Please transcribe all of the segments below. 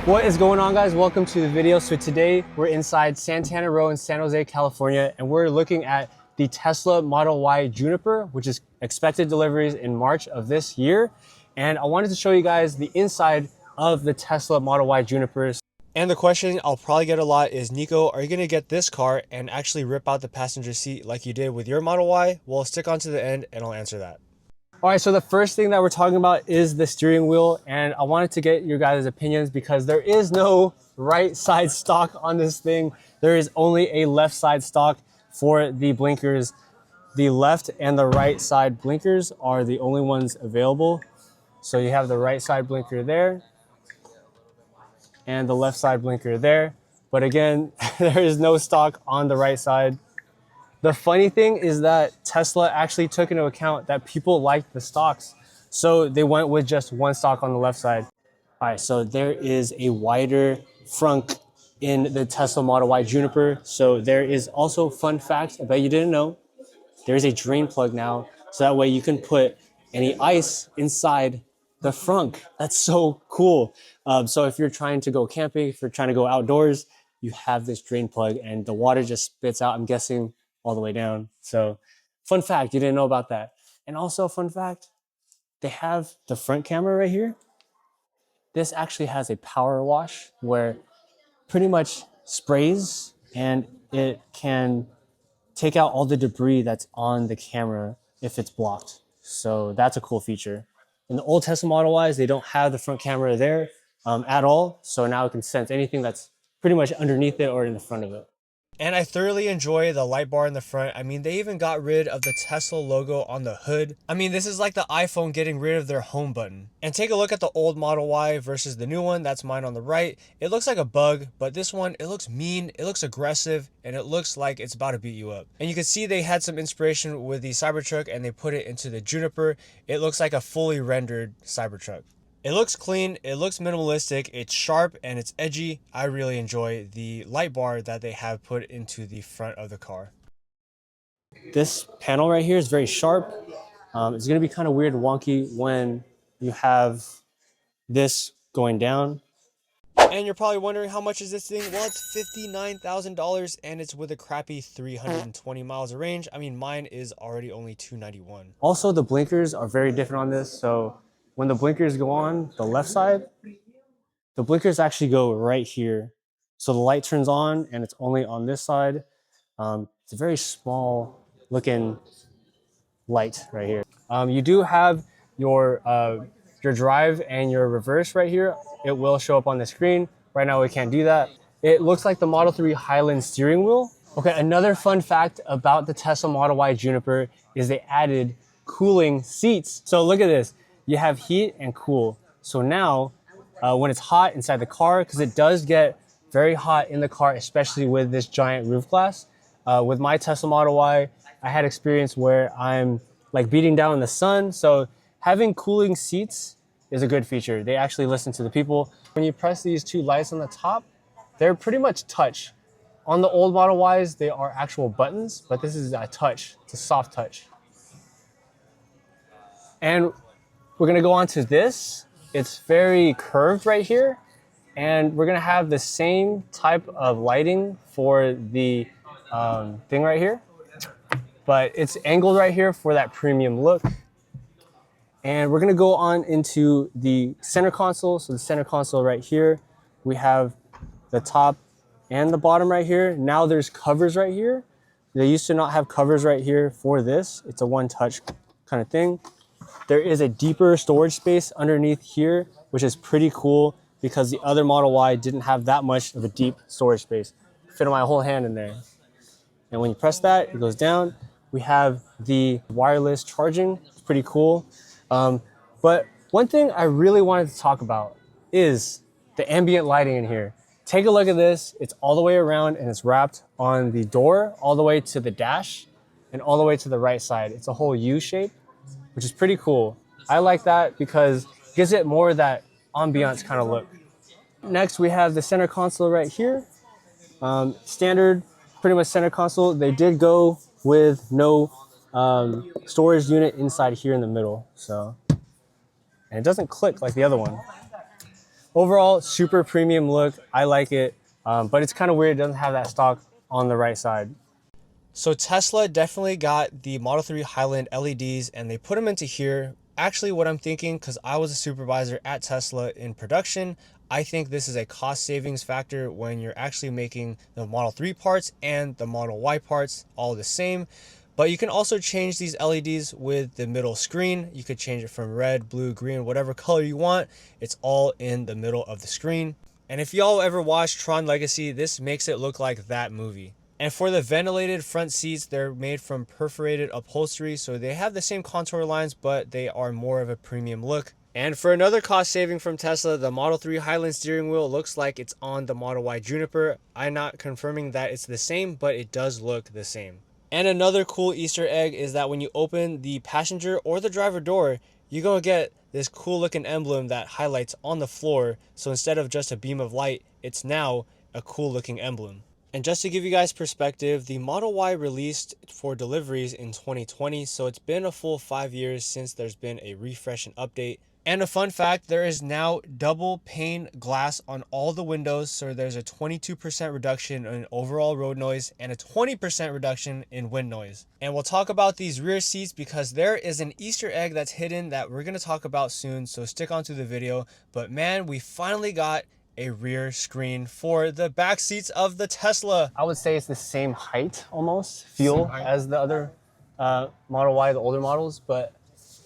What is going on, guys? Welcome to the video. So today we're inside Santana Row in San Jose, California, and we're looking at the Tesla Model Y Juniper, which is expected deliveries in March of this year. And I wanted to show you guys the inside of the Tesla Model Y Junipers. And the question I'll probably get a lot is, Nico, are you going to get this car and actually rip out the passenger seat like you did with your Model Y? Well, stick on to the end and I'll answer that. All right, so the first thing that we're talking about is the steering wheel, and I wanted to get your guys' opinions because there is no right side stock on this thing. There is only a left side stock for the blinkers. The left and the right side blinkers are the only ones available. So you have the right side blinker there and the left side blinker there. But again, there is no stock on the right side. The funny thing is that Tesla actually took into account that people liked the stocks, so they went with just one stock on the left side. All right, so there is a wider frunk in the Tesla Model Y Juniper. So there is also, fun fact, I bet you didn't know, there's a drain plug now, so that way you can put any ice inside the frunk. That's so cool. So if you're trying to go camping, if you're trying to go outdoors, you have this drain plug and the water just spits out, I'm guessing, all the way down. So fun fact, you didn't know about that. And also fun fact, they have the front camera right here. This actually has a power wash where pretty much sprays and it can take out all the debris that's on the camera if it's blocked. So that's a cool feature. In the old Tesla Model Ys, they don't have the front camera there at all. So now it can sense anything that's pretty much underneath it or in the front of it. And I thoroughly enjoy the light bar in the front. I mean, they even got rid of the Tesla logo on the hood. I mean, this is like the iPhone getting rid of their home button. And take a look at the old Model Y versus the new one. That's mine on the right. It looks like a bug, but this one, it looks mean, it looks aggressive, and it looks like it's about to beat you up. And you can see they had some inspiration with the Cybertruck and they put it into the Juniper. It looks like a fully rendered Cybertruck. It looks clean, it looks minimalistic, it's sharp and it's edgy. I really enjoy the light bar that they have put into the front of the car. This panel right here is very sharp. It's gonna be kind of weird and wonky when you have this going down. And you're probably wondering, how much is this thing? Well, it's $59,000 and it's with a crappy 320 miles of range. I mean, mine is already only $291. Also, the blinkers are very different on this. So when the blinkers go on the left side, the blinkers actually go right here. So the light turns on and it's only on this side. It's a very small looking light right here. You do have your drive and your reverse right here. It will show up on the screen. Right now we can't do that. It looks like the Model 3 Highland steering wheel. Okay, another fun fact about the Tesla Model Y Juniper is they added cooling seats. So look at this. You have heat and cool. So now when it's hot inside the car, because it does get very hot in the car, especially with this giant roof glass. With my Tesla Model Y, I had experience where I'm like beating down in the sun. So having cooling seats is a good feature. They actually listen to the people. When you press these two lights on the top, they're pretty much touch. On the old Model Ys, they are actual buttons, but this is a touch. It's a soft touch. And we're gonna go on to this. It's very curved right here. And we're gonna have the same type of lighting for the thing right here. But it's angled right here for that premium look. And we're gonna go on into the center console. So the center console right here, we have the top and the bottom right here. Now there's covers right here. They used to not have covers right here for this. It's a one-touch kind of thing. There is a deeper storage space underneath here, which is pretty cool because the other Model Y didn't have that much of a deep storage space. Fit my whole hand in there. And when you press that, it goes down. We have the wireless charging. It's pretty cool. But one thing I really wanted to talk about is the ambient lighting in here. Take a look at this. It's all the way around and it's wrapped on the door, all the way to the dash and all the way to the right side. It's a whole U shape, which is pretty cool. I like that because it gives it more of that ambiance kind of look. Next, we have the center console right here. Standard, pretty much center console. They did go with no storage unit inside here in the middle. So, and it doesn't click like the other one. overall, super premium look. I like it, but it's kind of weird. It doesn't have that stock on the right side. So Tesla definitely got the Model 3 Highland LEDs and they put them into here. Actually, what I'm thinking, because I was a supervisor at Tesla in production, I think this is a cost savings factor when you're actually making the Model 3 parts and the Model Y parts all the same. But you can also change these LEDs with the middle screen. You could change it from red, blue, green, whatever color you want. It's all in the middle of the screen. And if y'all ever watched Tron Legacy, this makes it look like that movie. And for the ventilated front seats, they're made from perforated upholstery, so they have the same contour lines, but they are more of a premium look. And for another cost saving from Tesla, the Model 3 Highland steering wheel looks like it's on the Model Y Juniper. I'm not confirming that it's the same, but it does look the same. And another cool Easter egg is that when you open the passenger or the driver door, you're going to get this cool looking emblem that highlights on the floor. So instead of just a beam of light, it's now a cool looking emblem. And just to give you guys perspective, the Model Y released for deliveries in 2020, so it's been a full 5 years since there's been a refresh and update. And a fun fact, there is now double pane glass on all the windows, so there's a 22% reduction in overall road noise and a 20% reduction in wind noise. And we'll talk about these rear seats because there is an Easter egg that's hidden that we're going to talk about soon, so stick on to the video. But man, we finally got a rear screen for the back seats of the Tesla. I would say it's the same height almost, feel as the other Model Y, the older models, but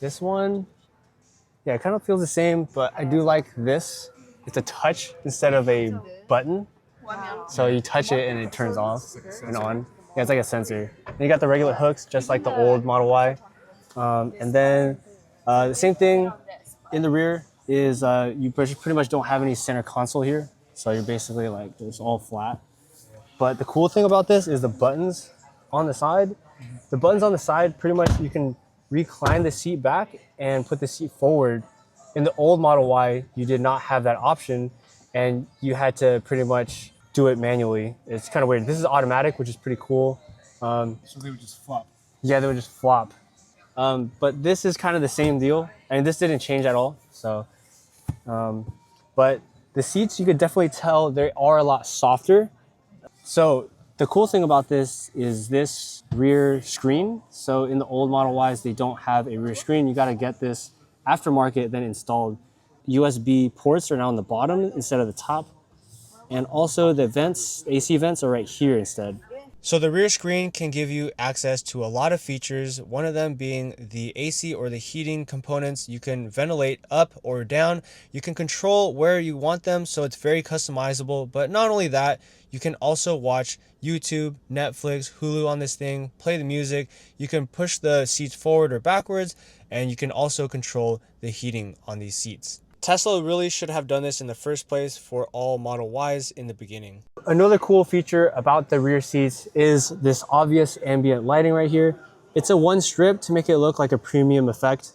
this one, yeah, it kind of feels the same, but I do like this. It's a touch instead of a button. So you touch it and it turns off and on. Yeah, it's like a sensor. And you got the regular hooks, just like the old Model Y. And then the same thing in the rear is you pretty much don't have any center console here. So you're basically like, it's all flat. But the cool thing about this is the buttons on the side. The buttons on the side, pretty much you can recline the seat back and put the seat forward. In the old Model Y, you did not have that option and you had to pretty much do it manually. It's kind of weird. This is automatic, which is pretty cool. So they would just flop. Yeah, they would just flop. But this is kind of the same deal. And this didn't change at all. So, but the seats, you could definitely tell they are a lot softer. So the cool thing about this is this rear screen. So in the old Model Ys, they don't have a rear screen. You got to get this aftermarket then installed. USB ports are now on the bottom instead of the top. And also the vents, AC vents are right here instead. So the rear screen can give you access to a lot of features, one of them being the AC or the heating components. You can ventilate up or down. You can control where you want them, so it's very customizable. But not only that, you can also watch YouTube, Netflix, Hulu on this thing, play the music. You can push the seats forward or backwards, and you can also control the heating on these seats. Tesla really should have done this in the first place for all Model Ys in the beginning. Another cool feature about the rear seats is this obvious ambient lighting right here. It's a one strip to make it look like a premium effect.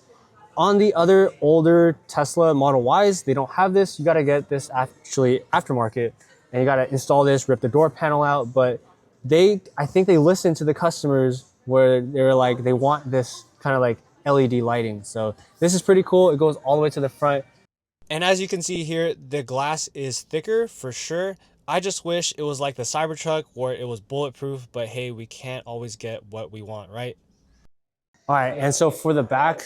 On the other older Tesla Model Ys, they don't have this. You gotta get this actually aftermarket and you gotta install this, rip the door panel out. But I think they listened to the customers where they're like, they want this kind of like LED lighting. So this is pretty cool. It goes all the way to the front. And as you can see here, the glass is thicker for sure. I just wish it was like the Cybertruck where it was bulletproof, but hey, we can't always get what we want, right? All right, and so for the back,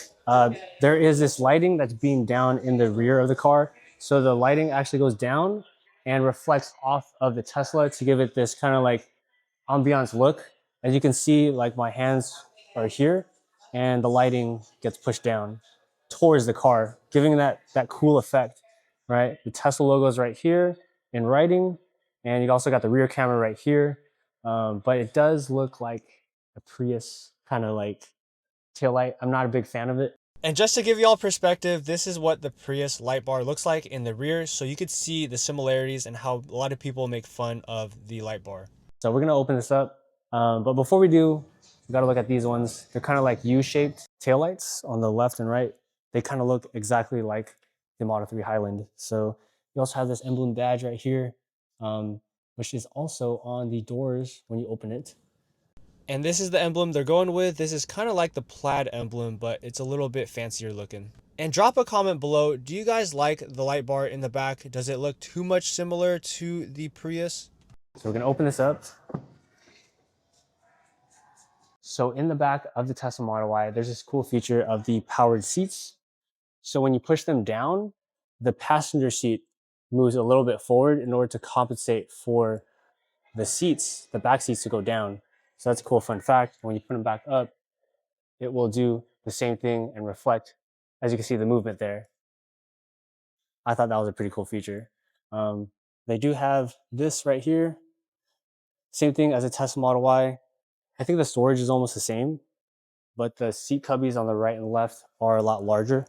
there is this lighting that's beamed down in the rear of the car. So the lighting actually goes down and reflects off of the Tesla to give it this kind of like ambiance look. As you can see, like my hands are here and the lighting gets pushed down towards the car, giving that cool effect, right? The Tesla logo is right here in writing, and you also got the rear camera right here. But it does look like a Prius kind of like taillight. I'm not a big fan of it. And just to give you all perspective, this is what the Prius light bar looks like in the rear, so you could see the similarities and how a lot of people make fun of the light bar. So we're gonna open this up, but before we do, we gotta look at these ones. They're kind of like U-shaped taillights on the left and right. They kind of look exactly like the Model 3 Highland. So you also have this emblem badge right here, which is also on the doors when you open it. And this is the emblem they're going with. This is kind of like the plaid emblem, but it's a little bit fancier looking. And drop a comment below. Do you guys like the light bar in the back? Does it look too much similar to the Prius? So we're gonna open this up. So in the back of the Tesla Model Y, there's this cool feature of the powered seats. So when you push them down, the passenger seat moves a little bit forward in order to compensate for the seats, the back seats to go down. So that's a cool fun fact. When you put them back up, it will do the same thing and reflect, as you can see, the movement there. I thought that was a pretty cool feature. They do have this right here. Same thing as a Tesla Model Y. I think the storage is almost the same, but the seat cubbies on the right and left are a lot larger.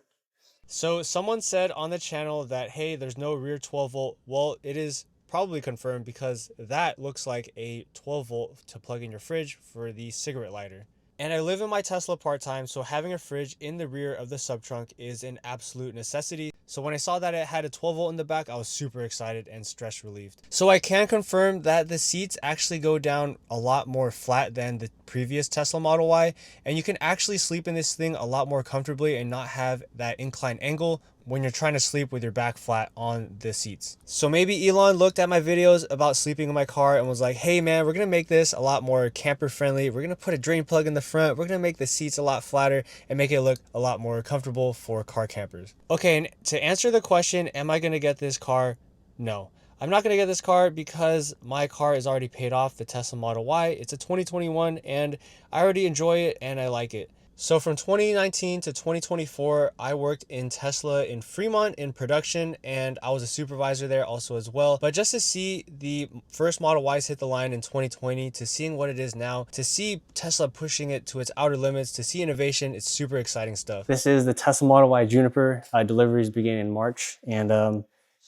So someone said on the channel that, hey, there's no rear 12 volt. Well, it is probably confirmed because that looks like a 12 volt to plug in your fridge for the cigarette lighter. And I live in my Tesla part-time, so having a fridge in the rear of the subtrunk is an absolute necessity. So when I saw that it had a 12 volt in the back, I was super excited and stress relieved. So I can confirm that the seats actually go down a lot more flat than the previous Tesla Model Y, and you can actually sleep in this thing a lot more comfortably and not have that inclined angle when you're trying to sleep with your back flat on the seats. So maybe Elon looked at my videos about sleeping in my car and was like, hey man, we're gonna make this a lot more camper friendly. We're gonna put a drain plug in the front. We're gonna make the seats a lot flatter and make it look a lot more comfortable for car campers. Okay, and to answer the question, am I gonna get this car? No. I'm not going to get this car because my car is already paid off, the Tesla Model Y. It's a 2021 and I already enjoy it and I like it. So from 2019 to 2024, I worked in Tesla in Fremont in production, and I was a supervisor there also as well. But just to see the first Model Ys hit the line in 2020, to seeing what it is now, to see Tesla pushing it to its outer limits, to see innovation, it's super exciting stuff. This is the Tesla Model Y Juniper. Deliveries begin in March, and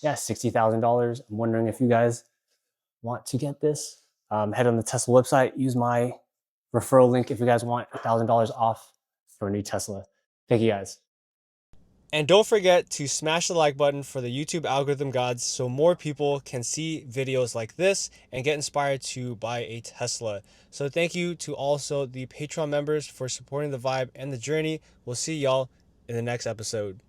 yeah, $60,000. I'm wondering if you guys want to get this. Head on the Tesla website, use my referral link if you guys want $1,000 off for a new Tesla. Thank you guys. And don't forget to smash the like button for the YouTube algorithm gods so more people can see videos like this and get inspired to buy a Tesla. So thank you to also the Patreon members for supporting the vibe and the journey. We'll see y'all in the next episode.